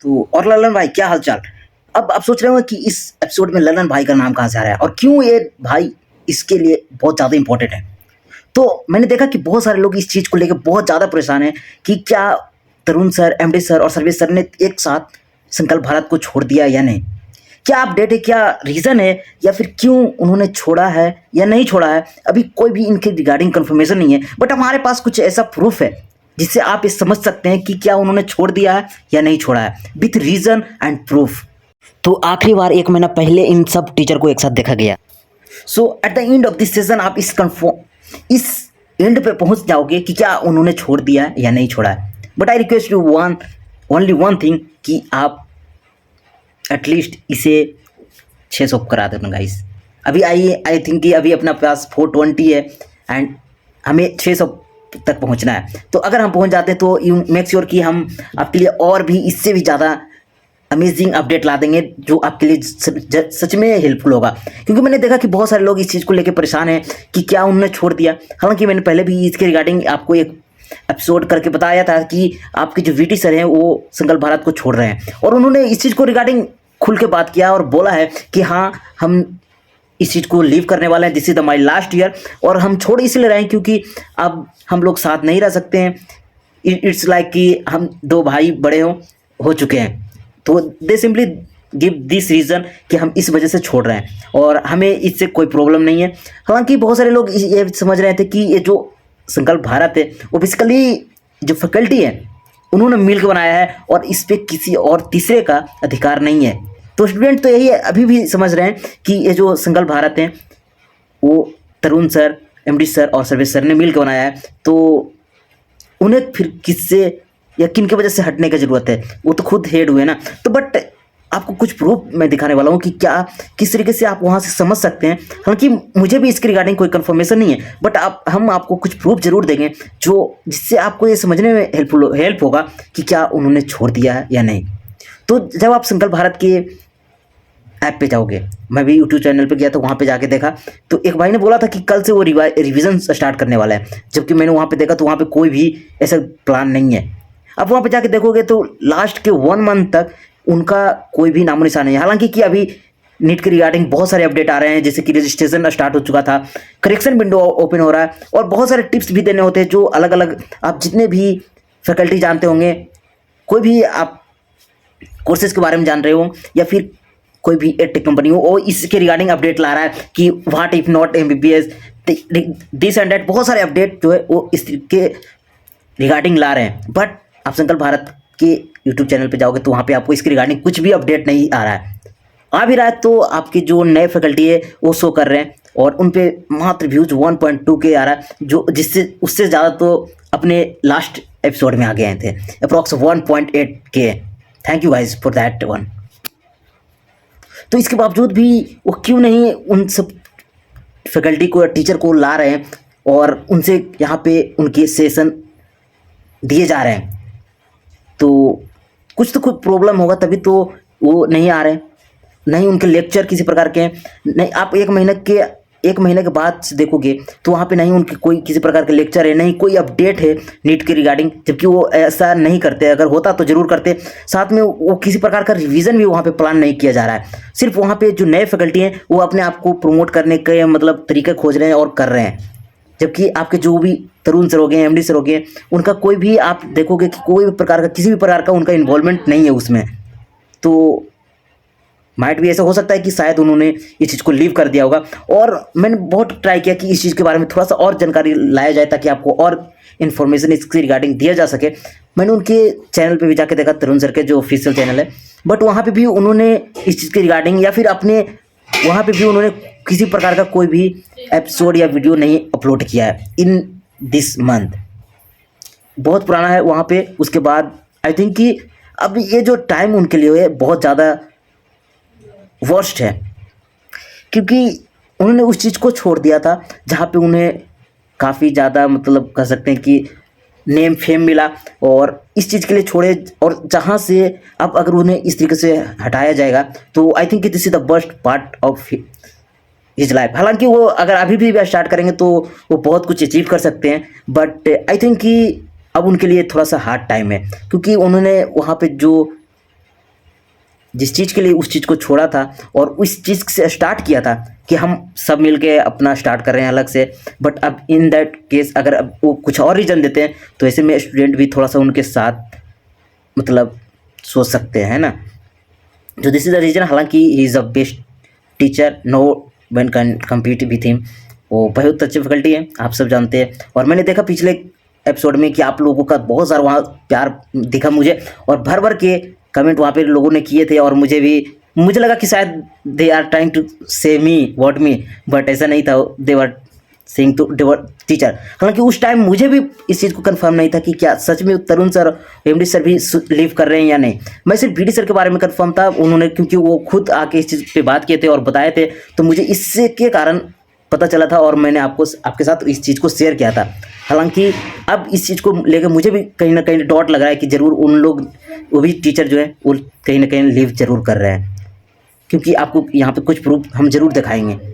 तो और ललन भाई क्या हालचाल। अब आप सोच रहे होंगे कि इस एपिसोड में ललन भाई का नाम कहाँ से आ रहा है और क्यों ये भाई इसके लिए बहुत ज़्यादा इंपॉर्टेंट है। तो मैंने देखा कि बहुत सारे लोग इस चीज़ को लेकर बहुत ज़्यादा परेशान हैं कि क्या तरुण सर, एमडी सर और सर्वेश सर ने एक साथ संकल्प भारत को छोड़ दिया या नहीं। क्या अपडेट है, क्या रीज़न है, या फिर क्यों उन्होंने छोड़ा है या नहीं छोड़ा है, अभी कोई भी इनके रिगार्डिंग कंफर्मेशन नहीं है। बट हमारे पास कुछ ऐसा प्रूफ है जिससे आप ये समझ सकते हैं कि क्या उन्होंने छोड़ दिया है या नहीं छोड़ा है, विथ रीज़न एंड प्रूफ। तो आखिरी बार 1 महीना पहले इन सब टीचर को एक साथ देखा गया। So at the end of this session आप इस एंड पे पहुंच जाओगे कि क्या उन्होंने छोड़ दिया है या नहीं छोड़ा है। But I request you only one thing कि आप एटलीस्ट इसे 600 करा देना गाइस। अभी आई थिंक कि अभी अपना पास 420 है एंड हमें 600 तक पहुंचना है। तो अगर हम पहुंच जाते हैं तो यू मेक श्योर कि हम आपके लिए और भी इससे भी ज़्यादा अमेजिंग अपडेट ला देंगे जो आपके लिए सच में हेल्पफुल होगा। क्योंकि मैंने देखा कि बहुत सारे लोग इस चीज़ को लेकर परेशान हैं कि क्या उन्होंने छोड़ दिया। हालांकि मैंने पहले भी इसके रिगार्डिंग आपको एक एपिसोड करके बताया था कि आपके जो वीटी सर हैं वो संकल्प भारत को छोड़ रहे हैं और उन्होंने इस चीज़ को रिगार्डिंग खुल के बात किया और बोला है कि हाँ हम इस चीज़ को लीव करने वाले हैं, this is the my last year. और हम छोड़ इसलिए रहे हैं क्योंकि अब हम लोग साथ नहीं रह सकते हैं। इट्स लाइक कि हम दो भाई बड़े हो चुके हैं। तो दे सिंपली गिव दिस रीज़न कि हम इस वजह से छोड़ रहे हैं और हमें इससे कोई प्रॉब्लम नहीं है। हालांकि बहुत सारे लोग ये समझ रहे थे कि ये जो संकल्प भारत है वो बेसिकली जो फैकल्टी है उन्होंने मिल के बनाया है और इस पर किसी और तीसरे का अधिकार नहीं है। तो स्टूडेंट तो यही अभी भी समझ रहे हैं कि ये जो संकल्प भारत है वो तरुण सर, एमडी सर और सर्वेश सर ने मिल के बनाया है। तो उन्हें फिर किससे या किन की वजह से हटने की ज़रूरत है, वो तो खुद हेड हुए ना। तो बट आपको कुछ प्रूफ मैं दिखाने वाला हूँ कि क्या किस तरीके से आप वहाँ से समझ सकते हैं। हालांकि मुझे भी इसके रिगार्डिंग कोई कंफर्मेशन नहीं है बट हम आपको कुछ प्रूफ जरूर देंगे जो जिससे आपको ये समझने में हेल्प होगा कि क्या उन्होंने छोड़ दिया है या नहीं। तो जब आप संकल्प भारत के ऐप पे जाओगे, मैं भी यूट्यूब चैनल पे गया तो वहाँ पे जाके देखा तो एक भाई ने बोला था कि कल से वो रिवीजन स्टार्ट करने वाला है, जबकि मैंने वहाँ पे देखा तो वहाँ पे कोई भी ऐसा प्लान नहीं है। अब वहाँ पे जाके देखोगे तो लास्ट के 1 मंथ तक उनका कोई भी नामो निशान नहीं है। हालांकि कि अभी नीट के रिगार्डिंग बहुत सारे अपडेट आ रहे हैं, जैसे कि रजिस्ट्रेशन स्टार्ट हो चुका था, करेक्शन विंडो ओपन हो रहा है और बहुत सारे टिप्स भी देने होते हैं जो अलग अलग आप जितने भी फैकल्टी जानते होंगे, कोई भी आप कोर्सेज के बारे में जान रहे हो या फिर कोई भी एडटेक कंपनी हो वो इसके रिगार्डिंग अपडेट ला रहा है कि what if not MBBS this and that. बहुत सारे अपडेट जो है वो इस के रिगार्डिंग ला रहे हैं। बट आप संकल्प भारत के यूट्यूब चैनल पे जाओगे तो वहाँ पे आपको इसके रिगार्डिंग कुछ भी अपडेट नहीं आ रहा है। आ भी रहा है तो आपके जो नए फैकल्टी है वो शो कर रहे हैं और उन पे मात्र व्यूज 1.2 के आ रहा है, जो जिससे उससे ज़्यादा तो अपने लास्ट एपिसोड में आ गए थे अप्रॉक्स 1.8 के। Thank you guys for that one. तो इसके बावजूद भी वो क्यों नहीं उन सब फैकल्टी को टीचर को ला रहे हैं और उनसे यहाँ पे उनके सेशन दिए जा रहे हैं। तो कुछ तो कुछ प्रॉब्लम होगा तभी तो वो नहीं आ रहे हैं, नहीं उनके लेक्चर किसी प्रकार के हैं। नहीं आप 1 महीने के बाद से देखोगे तो वहाँ पे नहीं उनके कोई किसी प्रकार के लेक्चर है, नहीं कोई अपडेट है नीट के रिगार्डिंग, जबकि वो ऐसा नहीं करते। अगर होता तो ज़रूर करते। साथ में वो किसी प्रकार का रिवीजन भी वहाँ पे प्लान नहीं किया जा रहा है। सिर्फ वहाँ पे जो नए फैकल्टी हैं वो अपने आप को प्रमोट करने के मतलब तरीके खोज रहे हैं और कर रहे हैं, जबकि आपके जो भी तरुण सर हो गए, एमडी सर हो गए, उनका कोई भी आप देखोगे कि कोई भी प्रकार का किसी भी प्रकार का उनका इन्वॉल्वमेंट नहीं है उसमें। तो माइट भी ऐसा हो सकता है कि शायद उन्होंने इस चीज़ को लीव कर दिया होगा। और मैंने बहुत ट्राई किया कि इस चीज़ के बारे में थोड़ा सा और जानकारी लाया जाए ताकि आपको और इन्फॉर्मेशन इसके रिगार्डिंग दिया जा सके। मैंने उनके चैनल पे भी जाके देखा, तरुण सर के जो ऑफिशियल चैनल है, बट वहाँ पे भी उन्होंने इस चीज़ के रिगार्डिंग या फिर अपने वहाँ पे भी उन्होंने किसी प्रकार का कोई भी एपिसोड या वीडियो नहीं अपलोड किया है इन दिस मंथ। बहुत पुराना है वहाँ पे। उसके बाद आई थिंक कि अब ये जो टाइम उनके लिए है बहुत ज़्यादा वर्स्ट है, क्योंकि उन्होंने उस चीज़ को छोड़ दिया था जहाँ पे उन्हें काफ़ी ज़्यादा मतलब कह सकते हैं कि नेम फेम मिला और इस चीज़ के लिए छोड़े। और जहाँ से अब अगर उन्हें इस तरीके से हटाया जाएगा तो I think this is the worst part of his life. हालांकि वो अगर अभी भी स्टार्ट करेंगे तो वो बहुत कुछ अचीव कर सकते हैं, बट आई थिंक कि अब उनके लिए थोड़ा सा हार्ड टाइम है, क्योंकि उन्होंने वहाँ पे जो जिस चीज़ के लिए उस चीज़ को छोड़ा था और उस चीज़ से स्टार्ट किया था कि हम सब मिलके अपना स्टार्ट कर रहे हैं अलग से। बट अब इन दैट केस अगर अब वो कुछ और रीज़न देते हैं तो ऐसे में स्टूडेंट भी थोड़ा सा उनके साथ मतलब सोच सकते हैं, है ना। जो दिस इज़ द रीज़न, हालांकि he is a best teacher, no one can compete with him. वो बहुत अच्छे फैकल्टी हैं, आप सब जानते हैं। और मैंने देखा पिछले एपिसोड में कि आप लोगों का बहुत सारा वहाँ प्यार दिखा मुझे, और भर भर के कमेंट वहाँ पे लोगों ने किए थे, और मुझे लगा कि शायद दे आर ट्राइंग टू से मी वॉट मी, बट ऐसा नहीं था, they were saying to they were teacher. हालांकि उस टाइम मुझे भी इस चीज़ को कंफर्म नहीं था कि क्या सच में तरुण सर, एमडी सर भी लीव कर रहे हैं या नहीं। मैं सिर्फ बीडी सर के बारे में कंफर्म था, उन्होंने क्योंकि वो खुद आके इस चीज़ पे बात किए थे और बताए थे, तो मुझे इससे के कारण पता चला था और मैंने आपके साथ इस चीज़ को शेयर किया था। हालांकि अब इस चीज़ को लेकर मुझे भी कहीं ना कहीं डाउट लग रहा है कि ज़रूर उन लोग, वो भी टीचर जो है वो कहीं ना कहीं लीव ज़रूर कर रहे हैं, क्योंकि आपको यहाँ पे कुछ प्रूफ हम ज़रूर दिखाएंगे।